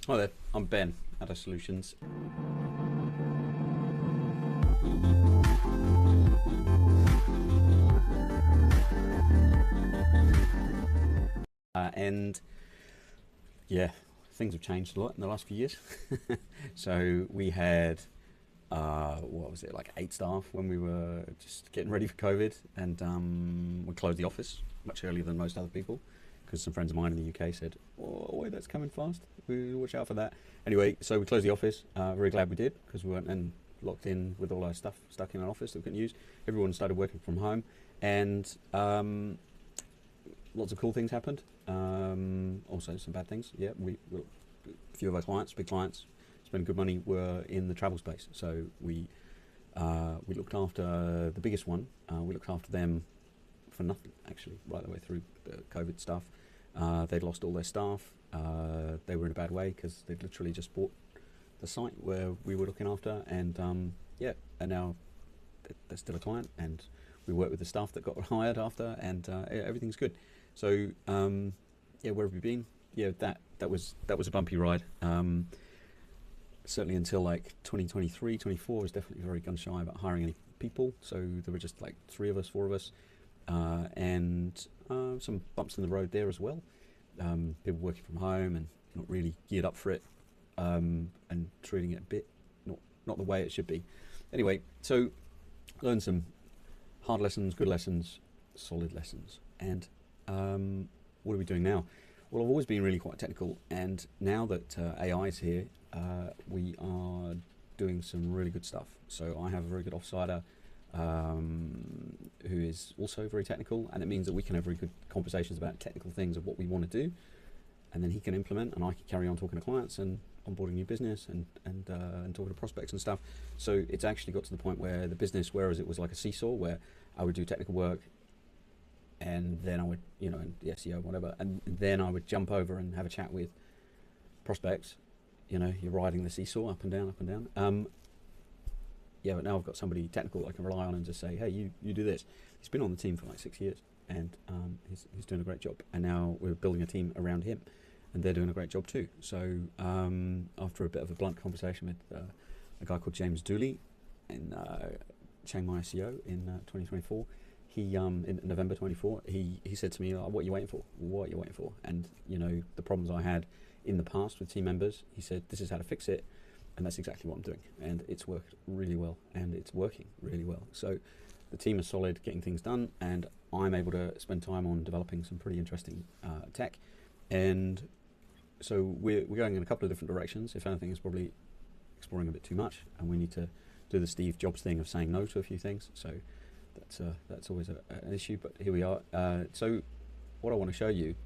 Hi there, I'm Ben, Addo Solutions. And yeah, things have changed a lot in the last few years. So we had, what was it, like 8 staff when we were just getting ready for COVID, and we closed the office much earlier than most other people because some friends of mine in the UK said, "Oh, wait, that's coming fast. We watch out for that." Anyway, so we closed the office. Very glad we did because we weren't then locked in with all our stuff stuck in an office that we couldn't use. Everyone started working from home, and lots of cool things happened. Also, some bad things. Yeah, a few of our clients, big clients, spending good money, were in the travel space. So we looked after the biggest one. We looked after them for nothing, actually, right the way through the COVID stuff. They'd lost all their staff. They were in a bad way because they'd literally just bought the site where we were looking after, and yeah, and now they're still a client, and we work with the staff that got hired after, and everything's good. So yeah, where have we been? Yeah, that was a bumpy ride. Certainly until like 2023, 24 was definitely very gun shy about hiring any people. So there were just like 3 of us, 4 of us, and some bumps in the road there as well. People working from home and not really geared up for it, and treating it a bit not the way it should be. Anyway, so learned some hard lessons, good lessons, solid lessons, and what are we doing now? Well, I've always been really quite technical, and now that AI is here, we are doing some really good stuff. So I have a very good offsider who is also very technical, and it means that we can have very good conversations about technical things of what we want to do, and then he can implement, and I can carry on talking to clients and onboarding new business and talking to prospects and stuff. So it's actually got to the point where the business, whereas it was like a seesaw where I would do technical work, and then I would, and the SEO, whatever, and then I would jump over and have a chat with prospects. You're riding the seesaw up and down, up and down. Yeah, but now I've got somebody technical I can rely on and just say, hey, you do this. He's been on the team for like 6 years, and he's doing a great job. And now we're building a team around him, and they're doing a great job too. So after a bit of a blunt conversation with a guy called James Dooley in Chiang Mai SEO in 2024, he in November 24, he said to me, "What are you waiting for? What are you waiting for?" And the problems I had in the past with team members, he said, "This is how to fix it." And that's exactly what I'm doing, and it's worked really well, and it's working really well. So the team is solid, getting things done, and I'm able to spend time on developing some pretty interesting tech. And so we're going in a couple of different directions. If anything, it's probably exploring a bit too much, and we need to do the Steve Jobs thing of saying no to a few things. So that's always an issue, but here we are. So what I want to show you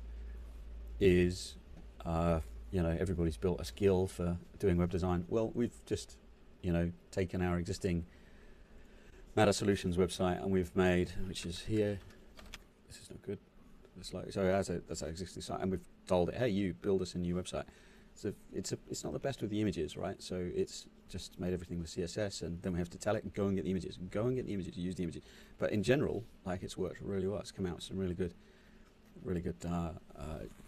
is everybody's built a skill for doing web design. Well, we've just taken our existing Matter Solutions website, and we've made, which is here, this is not good, that's our existing site, and we've told it, hey, you build us a new website. So it's not the best with the images, right? So it's just made everything with CSS, and then we have to tell it, go and get the images, use the images. But in general, like, it's worked really well. It's come out with some really good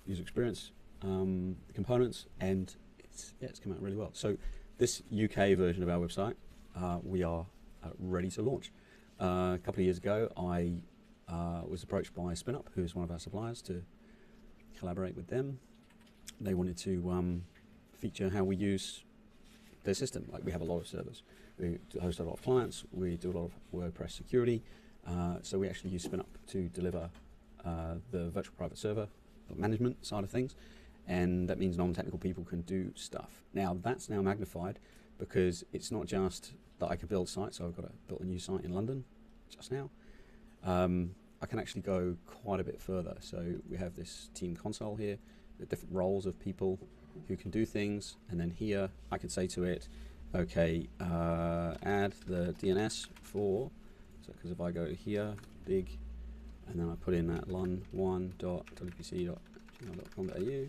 user experience components, and it's come out really well. So this UK version of our website, we are ready to launch. A couple of years ago, I was approached by SpinUp, who is one of our suppliers, to collaborate with them. They wanted to feature how we use their system. Like, we have a lot of servers, we host a lot of clients, we do a lot of WordPress security, so we actually use SpinUp to deliver the virtual private server management side of things, and that means non-technical people can do stuff. Now that's now magnified, because it's not just that I can build sites. So I've built a new site in London just now. I can actually go quite a bit further. So we have this team console here, the different roles of people who can do things, and then here I can say to it, okay, add the DNS for, so because if I go here, big, and then I put in that lun1.wpc.gmail.com.au,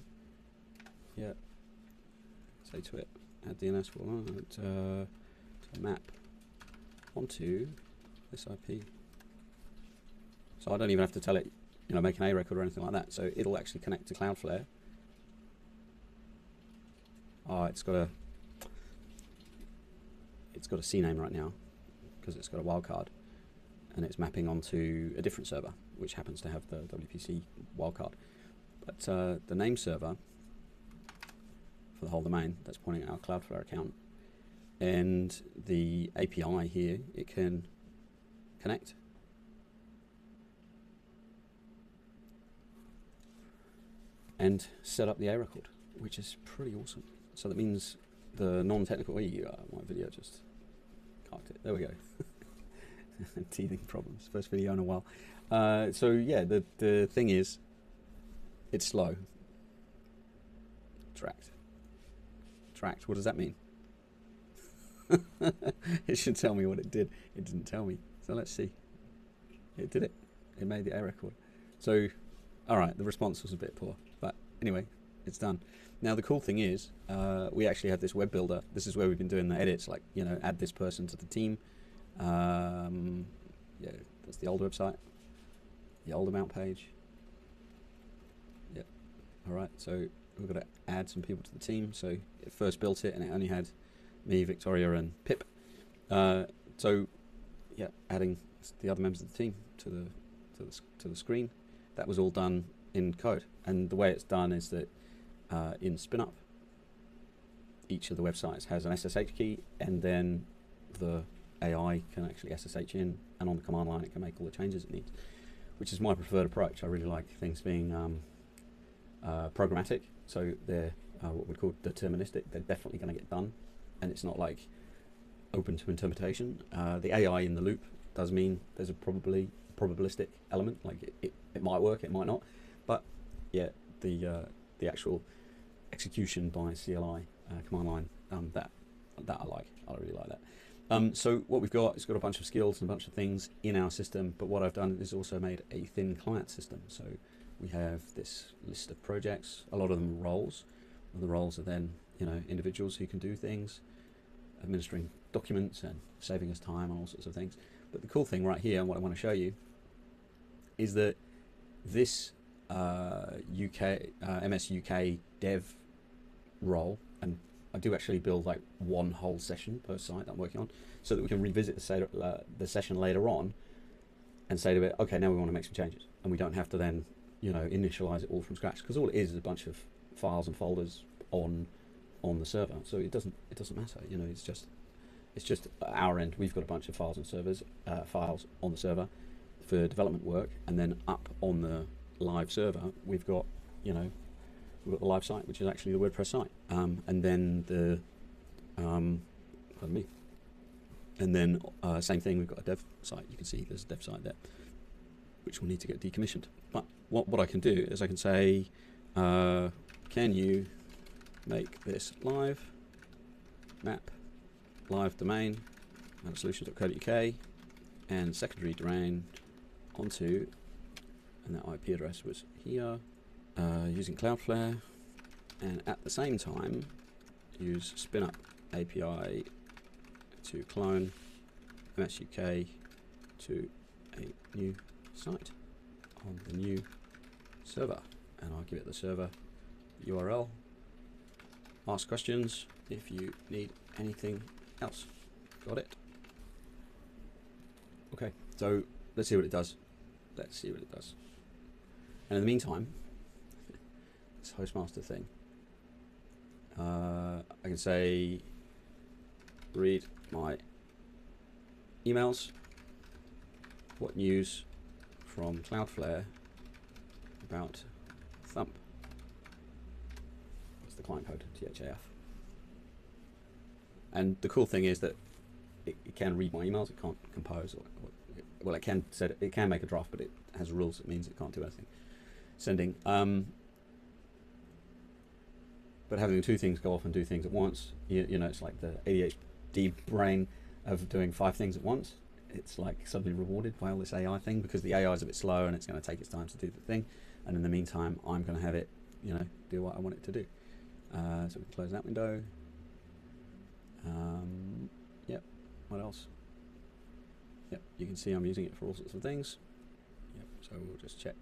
yeah, say to it, add DNS for to map onto this IP. So I don't even have to tell it, make an A record or anything like that. So it'll actually connect to Cloudflare. it's got a CNAME right now because it's got a wildcard, and it's mapping onto a different server which happens to have the WPC wildcard. But the name server for the whole domain, that's pointing at our Cloudflare account, and the API here, it can connect. And set up the A record, which is pretty awesome. So that means the non-technical, my video just carked it. There we go. Teething problems. First video in a while. So yeah, the thing is, it's slow. Tracked. What does that mean? It should tell me what it did. It didn't tell me. So let's see. It did it. It made the A record. So, all right, the response was a bit poor, but anyway, it's done. Now the cool thing is, we actually have this web builder. This is where we've been doing the edits, like, you know, add this person to the team. Yeah, that's the older website, the old amount page. Yep. All right, so we've got to add some people to the team. So it first built it, and it only had me, Victoria, and Pip. So yeah, adding the other members of the team to the screen. That was all done in code, and the way it's done is that in SpinUp, each of the websites has an SSH key, and then the AI can actually SSH in, and on the command line it can make all the changes it needs, which is my preferred approach. I really like things being programmatic, so they're what we call deterministic. They're definitely going to get done, and it's not like open to interpretation. The AI in the loop does mean there's a probabilistic element, like it might work, it might not, but yeah, the actual execution by CLI command line, that I like. I really like that. So what we've got, it's got a bunch of skills and a bunch of things in our system, but what I've done is also made a thin client system. So we have this list of projects, a lot of them roles, and the roles are then, you know, individuals who can do things, administering documents and saving us time and all sorts of things. But the cool thing right here, and what I want to show you, is that this MS UK dev role, and I do actually build like one whole session per site that I'm working on, so that we can revisit the session later on and say to it, okay, now we want to make some changes, and we don't have to then, you know, initialize it all from scratch, because all it is a bunch of files and folders on the server. So it doesn't matter, you know. It's just our end. We've got a bunch of files and files on the server for development work, and then up on the live server we've got, you know, we've got the live site, which is actually the WordPress site, and then the pardon me, and then same thing, we've got a dev site. You can see there's a dev site there, which will need to get decommissioned. But what I can do is I can say, can you make this live map live domain solutions.co.uk and secondary domain onto, and that IP address was here, using Cloudflare, and at the same time use SpinUp API to clone MSUK to a new site on the new server, and I'll give it the server URL. Ask questions if you need anything else. Got it? Okay, so let's see what it does. And in the meantime, this hostmaster thing, I can say read my emails. What news from Cloudflare about Thump? That's the client code, THAF. And the cool thing is that it can read my emails. It can't compose, well, it can make a draft, but it has rules. It means it can't do anything. Sending. But having two things go off and do things at once, you know, it's like the ADHD brain of doing 5 things at once. It's like suddenly rewarded by all this AI thing, because the AI is a bit slow and it's going to take its time to do the thing. And in the meantime, I'm going to have it, you know, do what I want it to do. So we can close that window. Yep. What else? Yep. You can see I'm using it for all sorts of things. Yep. So we'll just check.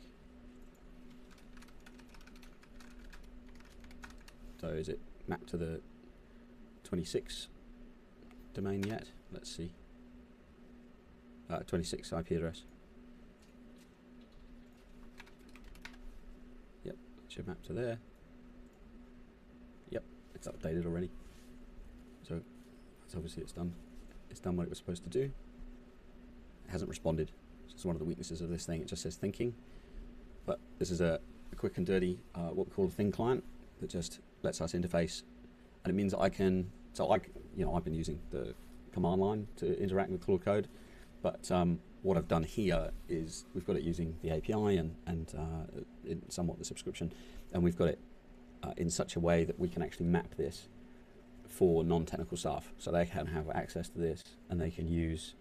So is it mapped to the 26 domain yet. Let's see. 26 IP address. Yep, should map to there. Yep, it's updated already. So that's obviously it's done. It's done what it was supposed to do. It hasn't responded. It's one of the weaknesses of this thing. It just says thinking. But this is a quick and dirty what we call a thin client that just lets us interface, and it means that I can. So I've been using the command line to interact with Claude Code, but what I've done here is we've got it using the API and in somewhat the subscription, and we've got it in such a way that we can actually map this for non-technical staff, so they can have access to this and they can use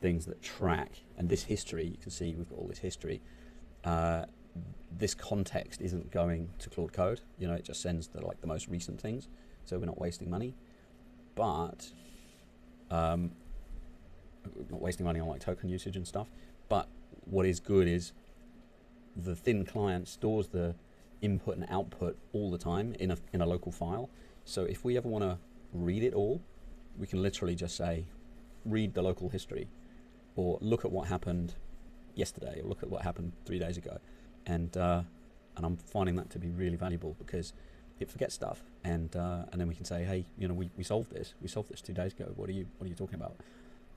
things that track. And this history, you can see we've got all this history. This context isn't going to Claude Code. It just sends the most recent things, so we're not wasting money. But not wasting money on token usage and stuff. But what is good is the thin client stores the input and output all the time in a local file. So if we ever want to read it all, we can literally just say, read the local history, or look at what happened yesterday, or look at what happened 3 days ago. And I'm finding that to be really valuable, because it forgets stuff, and then we can say, hey, we solved this. We solved this 2 days ago. What are you talking about?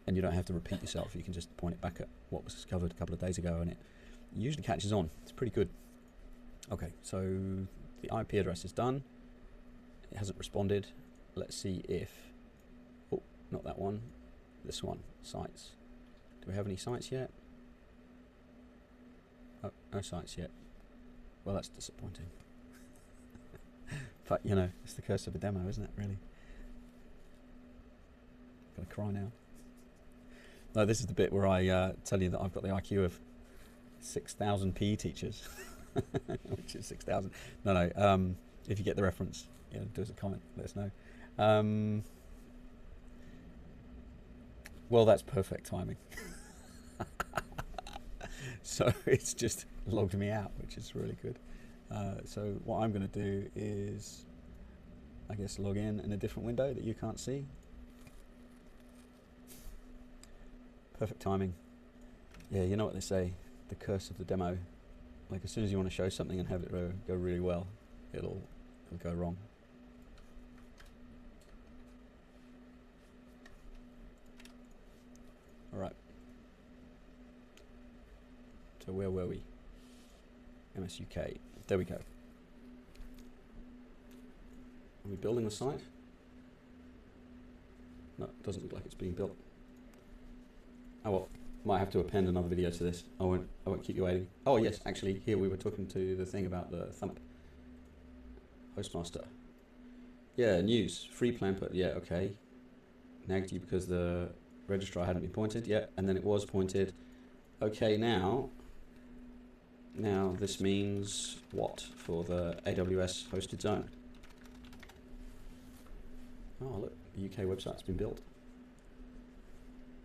And you don't have to repeat yourself. You can just point it back at what was discovered a couple of days ago, and it usually catches on. It's pretty good. Okay, so the IP address is done. It hasn't responded. Let's see if, oh, not that one, this one, sites. Do we have any sites yet? Oh, no sites yet. Well, that's disappointing. But, it's the curse of a demo, isn't it, really? Gonna cry now. No, this is the bit where I tell you that I've got the IQ of 6,000 PE teachers. Which is 6,000. No, if you get the reference, do us a comment, let us know. Well, that's perfect timing. So it's just logged me out, which is really good. So what I'm going to do is, I guess, log in a different window that you can't see. Perfect timing. Yeah, you know what they say, the curse of the demo. Like, as soon as you want to show something and have it go really well, it'll go wrong. All right. So where were we? MS UK. There we go. Are we building the site? No, it doesn't look like it's being built. Oh well, might have to append another video to this. I won't keep you waiting. Oh yes, actually, here we were talking to the thing about the thump. Hostmaster. Yeah, news. Free plan put. Yeah, okay. Nagged you because the registrar hadn't been pointed. Yeah, and then it was pointed. Okay, now this means what for the AWS hosted zone? Oh look, the UK website's been built.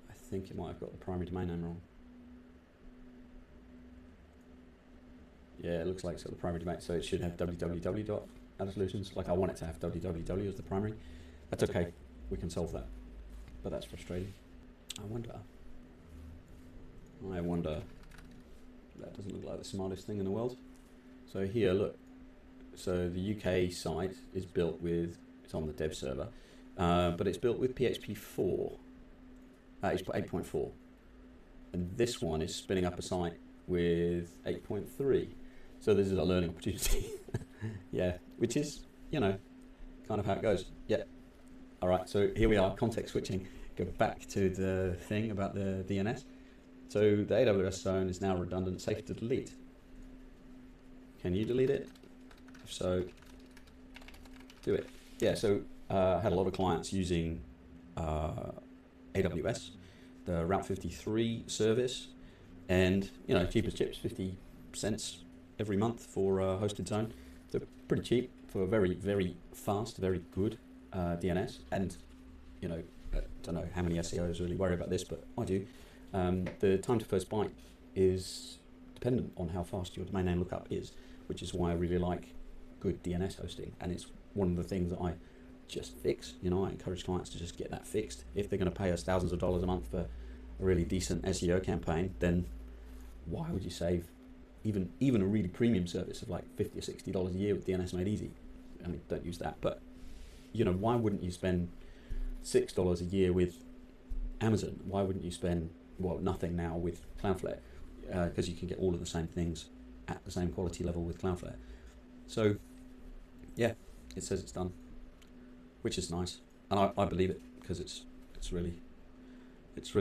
I think it might have got the primary domain name wrong. Yeah, it looks like it's got the primary domain, so it should have www.addersolutions. Like, I want it to have www as the primary. That's okay, we can solve that. But that's frustrating. I wonder. That doesn't look like the smartest thing in the world. So here, look. So the UK site is built with, it's on the dev server, but it's built with PHP 4. It's 8.4. And this one is spinning up a site with 8.3. So this is a learning opportunity. Yeah, which is, kind of how it goes. Yeah. All right, so here we are, context switching. Go back to the thing about the DNS. So the AWS zone is now redundant, safe to delete. Can you delete it? If so, do it. Yeah, so I had a lot of clients using AWS, the Route 53 service, and cheap as chips, 50 cents every month for hosted zone. So pretty cheap for a very, very fast, very good DNS. And I don't know how many SEOs really worry about this, but I do. The time to first byte is dependent on how fast your domain name lookup is, which is why I really like good DNS hosting, and it's one of the things that I just fix. You know, I encourage clients to just get that fixed. If they're going to pay us thousands of dollars a month for a really decent SEO campaign, then why would you save even a really premium service of like $50 or $60 a year with DNS Made Easy? I mean, don't use that, but you know, why wouldn't you spend $6 a year with Amazon? Why wouldn't you spend, well, nothing now with Cloudflare? Because you can get all of the same things at the same quality level with Cloudflare. So yeah, it says it's done, which is nice, and I believe it, because it's really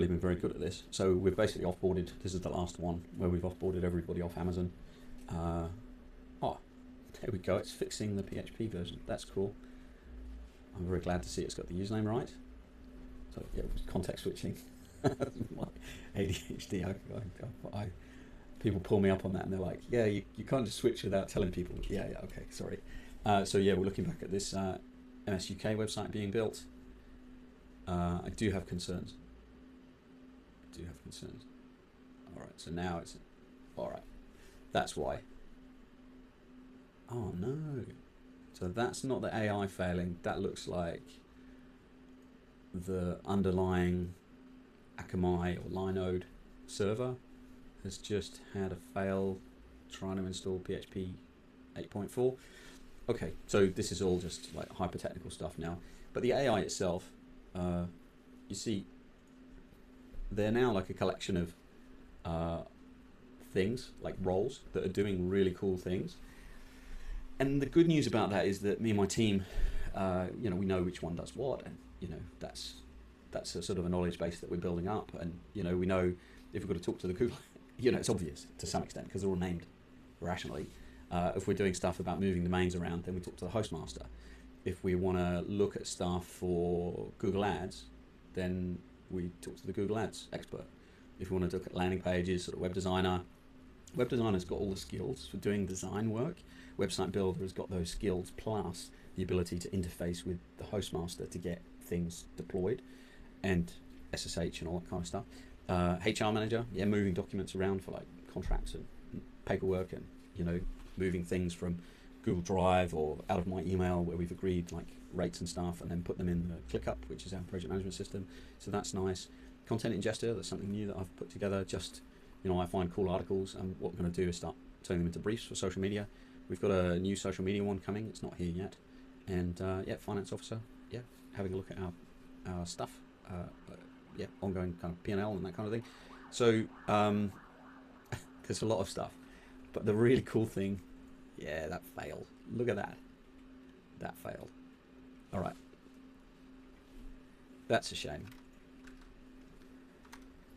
been very good at this. So we've basically offboarded. This is the last one where we've offboarded everybody off Amazon. Oh, there we go. It's fixing the PHP version. That's cool. I'm very glad to see it's got the username right. So yeah, it was context switching. My ADHD. People pull me up on that, and they're like, "Yeah, you can't just switch without telling people." Yeah, okay, sorry. So yeah, we're looking back at this MS UK website being built. I do have concerns. All right, so now it's all right. That's why. Oh no. So that's not the AI failing. That looks like the underlying Akamai or Linode server has just had a fail trying to install PHP 8.4. Okay, so this is all just like hyper technical stuff now. But the AI itself, you see, they're now like a collection of things, like roles that are doing really cool things. And the good news about that is that me and my team, you know, we know which one does what, and you know, that's a sort of a knowledge base that we're building up. And you know, we know if we've got to talk to the Google, you know, it's obvious to some extent because they're all named rationally. If we're doing stuff about moving domains around, then we talk to the hostmaster. If we want to look at stuff for Google Ads, then we talk to the Google Ads expert. If we want to look at landing pages, sort of web designer's got all the skills for doing design work. Website builder has got those skills plus the ability to interface with the hostmaster to get things deployed, and SSH and all that kind of stuff. HR manager, yeah, moving documents around for like contracts and paperwork, and you know, moving things from Google Drive or out of my email where we've agreed like rates and stuff, and then put them in the ClickUp, which is our project management system. So that's nice. Content ingester, that's something new that I've put together. Just, you know, I find cool articles, and what we're going to do is start turning them into briefs for social media. We've got a new social media one coming. It's not here yet. And yeah, finance officer, yeah, having a look at our stuff. Yeah, ongoing kind of P&L and that kind of thing. So there's a lot of stuff. But the really cool thing, yeah, that failed. Look at that. That failed. All right. That's a shame.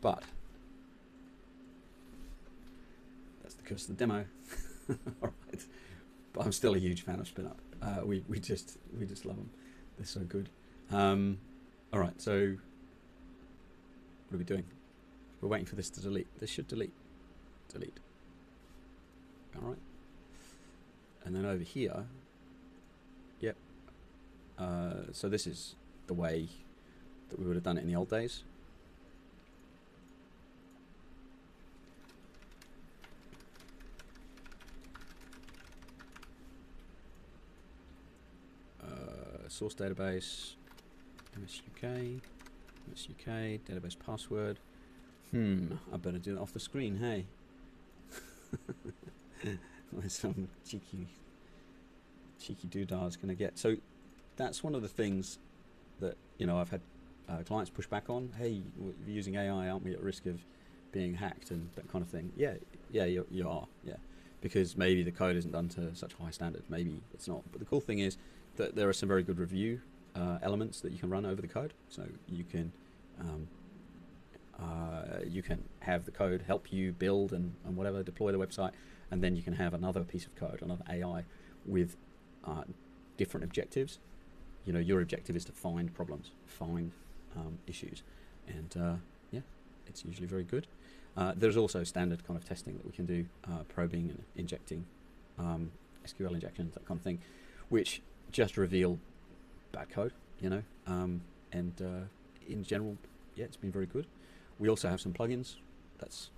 But that's the curse of the demo. All right. But I'm still a huge fan of SpinUp. We just love them. They're so good. All right. So what are we doing? We're waiting for this to delete. This should delete. Delete. All right. And then over here, yep. So this is the way that we would have done it in the old days. Source database, MSUK, database password. I better do it off the screen, hey. There's some cheeky doodah is going to get. So that's one of the things that, you know, I've had clients push back on. Hey, you're using AI, aren't we at risk of being hacked and that kind of thing? Yeah, you are, yeah. Because maybe the code isn't done to such high standard. Maybe it's not. But the cool thing is that there are some very good review elements that you can run over the code. So you can have the code help you build and whatever, deploy the website, and then you can have another piece of code, another AI with different objectives. You know, your objective is to find problems, find issues, and yeah, it's usually very good. There's also standard kind of testing that we can do, probing and injecting, SQL injections, that kind of thing, which just reveal bad code, you know, and in general, yeah, it's been very good. We also have some plugins. That's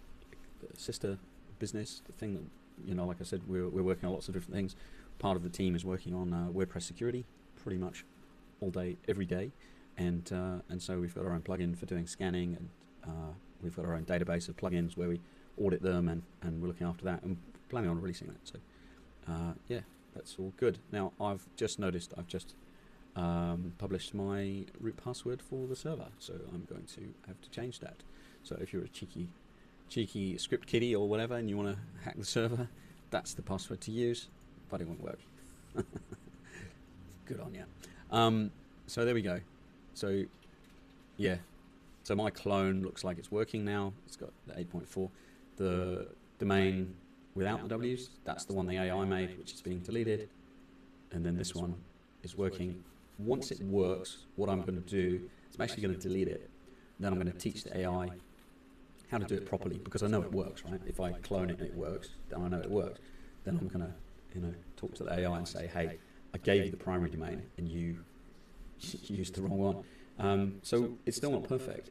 the sister business, the thing that, you know, like I said, we're working on lots of different things. Part of the team is working on WordPress security, pretty much all day, every day, and so we've got our own plugin for doing scanning, and we've got our own database of plugins where we audit them, and we're looking after that, and planning on releasing that. So yeah, that's all good. Now I've just noticed I've just published my root password for the server, so I'm going to have to change that. So if you're a cheeky script kiddie or whatever and you want to hack the server, that's the password to use, but it won't work. Good on you. So there we go. So yeah, so my clone looks like it's working now. It's got the 8.4. The domain without the W's, that's the one the AI made, which is being deleted. And then this one is working. Once it works, what I'm going to do is I'm actually going to delete it. Then I'm going to teach the AI how to do it properly, because I know it works, right? If I clone it and it works, then I know it works. Then I'm going to, talk to the AI and say, hey, I gave you the primary domain and you used the wrong one. So it's still not perfect,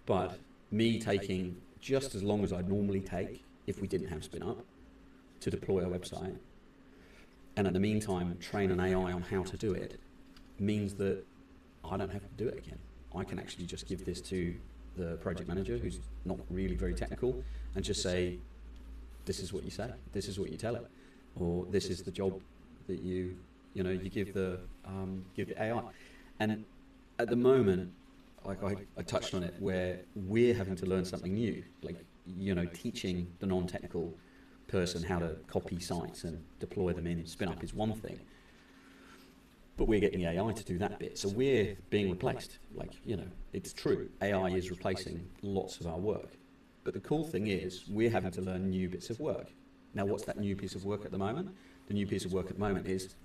but me taking just as long as I'd normally take if we didn't have spin up to deploy a website, and in the meantime train an AI on how to do it, means that I don't have to do it again. I can actually just give this to the project manager, who's not really very technical, and just say, this is what you say, this is what you tell it, or this is the job that you give the AI. And at the moment, like I touched on it, where we're having to learn something new, like teaching the non-technical person how to copy sites and deploy them in spin up is one thing, but we're getting AI to do that bit, so we're being replaced. Like, it's true, AI is replacing lots of our work, but the cool thing is we're having to learn new bits of work. Now, what's that new piece of work at the moment? The new piece of work at the moment is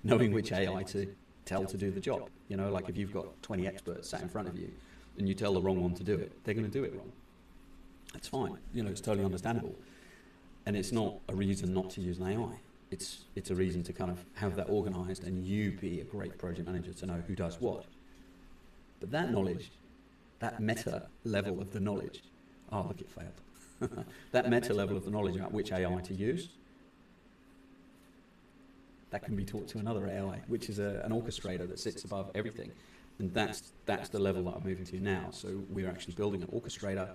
knowing which AI to tell to do the job. Like if you've got 20 experts sat in front of you and you tell the wrong one to do it, they're going to do it wrong. That's fine. It's totally understandable. And it's not a reason not to use an AI. It's a reason to kind of have that organized and you be a great project manager to know who does what. But that knowledge, that meta level of the knowledge, oh, look, it failed. That meta level of the knowledge about which AI to use, that can be taught to another AI, which is an orchestrator that sits above everything. And that's the level that I'm moving to now. So we're actually building an orchestrator,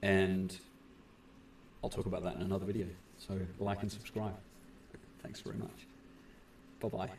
and I'll talk about that in another video. So like and subscribe. Thanks very much. Bye-bye.